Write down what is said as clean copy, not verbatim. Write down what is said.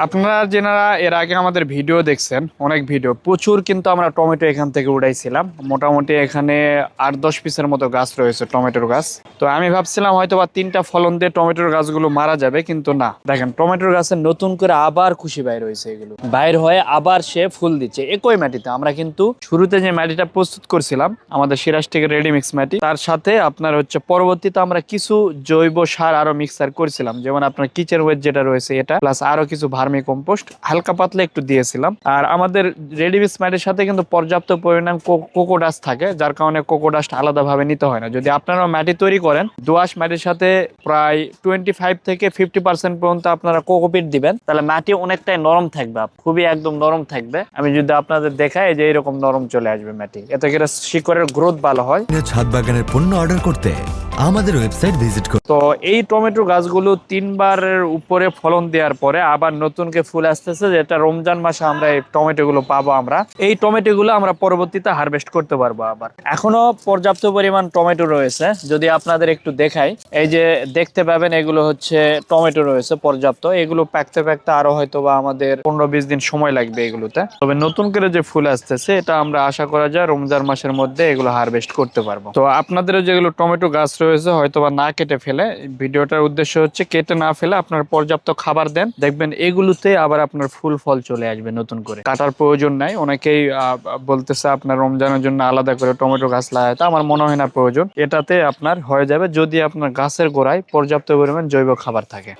আপনারা যেনারা এর আগে আমাদের ভিডিও দেখছেন, অনেক ভিডিও প্রচুর কিন্তু আমরা টমেটো এখান থেকে উড়াইছিলাম। মোটামুটি এখানে 8-10 পিসের মতো গাছ রয়েছে টমেটোর গাছ। তো আমি ভাবছিলাম হয়তো বা 3টা ফলন দিয়ে টমেটোর গাছগুলো মারা যাবে, কিন্তু না, দেখেন টমেটোর গাছে নতুন করে আবার খুশি বাইর হয়েছে, এগুলো বাইর হয়ে আবার সে ফুল দিচ্ছে একই মাটিতে। আমরা কিন্তু শুরুতে যে মাটিটা প্রস্তুত করছিলাম আমাদের সিরাজ থেকে রেডিমিক্স মাটি, তার সাথে আপনার হচ্ছে পরবর্তীতে আমরা কিছু জৈব সার আরো মিক্সার করেছিলাম, যেমন আপনার কিচেন ওয়েস্ট যেটা রয়েছে এটা, প্লাস আরো কিছু ভার্মি কম্পোস্ট হালকা পাতলা একটু দিয়েছিলাম। আর আমাদের রেডিমিক্স মাটির সাথে কিন্তু পর্যাপ্ত পরিমাণ কোকোডাস্ট থাকে, যার কারণে কোকোডাস্ট আলাদাভাবে নিতে হয় না। যদি আপনারা মাটি তৈরি করেন, দোআঁশ মাটির সাথে প্রায় 25 থেকে 50% পর্যন্ত আপনারা কোকোপিট দিবেন, তাহলে মাটি অনেকটাই নরম থাকবে, খুবই একদম নরম থাকবে। আমি যদি আপনাদের দেখাই, যে এরকম নরম চলে আসবে মাটি, এতে করে শিকড়ের গ্রোথ ভালো হয়। ছাদ বাগানের পণ্য অর্ডার করতে আমাদের ওয়েবসাইট ভিজিট করুন। তো এই টমেটো গাছগুলো 3বারের উপরে ফলন দেওয়ার পরে আবার নতুনকে ফুল আসতেছে, যেটা রমজান মাসে আমরা এই টমেটো গুলো পাবো। আমরা এই টমেটো গুলো আমরা পরবর্তীতে হারভেস্ট করতে পারবো। আবার এখনো পর্যাপ্ত পরিমাণ টমেটো রয়েছে, যদি আপনাদের একটু দেখাই, এই যে দেখতে পাবেন এগুলো হচ্ছে টমেটো রয়েছে পর্যাপ্ত। এগুলো পাকতে পাকতে আরো হয়তো বা আমাদের 15-20 দিন সময় লাগবে এগুলোতে। তবে নতুন করে যে ফুল আসতেছে, এটা আমরা আশা করা যায় রমজান মাসের মধ্যে এগুলো হারভেস্ট করতে পারবো। তো আপনাদেরও যেগুলো টমেটো গাছ রয়েছে হয়তো বা না কেটে ফেলে, ভিডিওটার উদ্দেশ্য হচ্ছে কেটে না ফেলে আপনার পর্যাপ্ত খাবার দেন, দেখবেন এগুলোতে আবার আপনার ফুল ফল চলে আসবে নতুন করে। কাটার প্রয়োজন নাই। অনেকেই বলতেছে আপনার রমজানের জন্য আলাদা করে টমেটো গাছ লাগাতে, আমার মনে হয় না প্রয়োজন। এটাতে আপনার হয়ে যাবে যদি আপনার গাছের গোড়ায় পর্যাপ্ত পরিমাণ জৈব খাবার থাকে।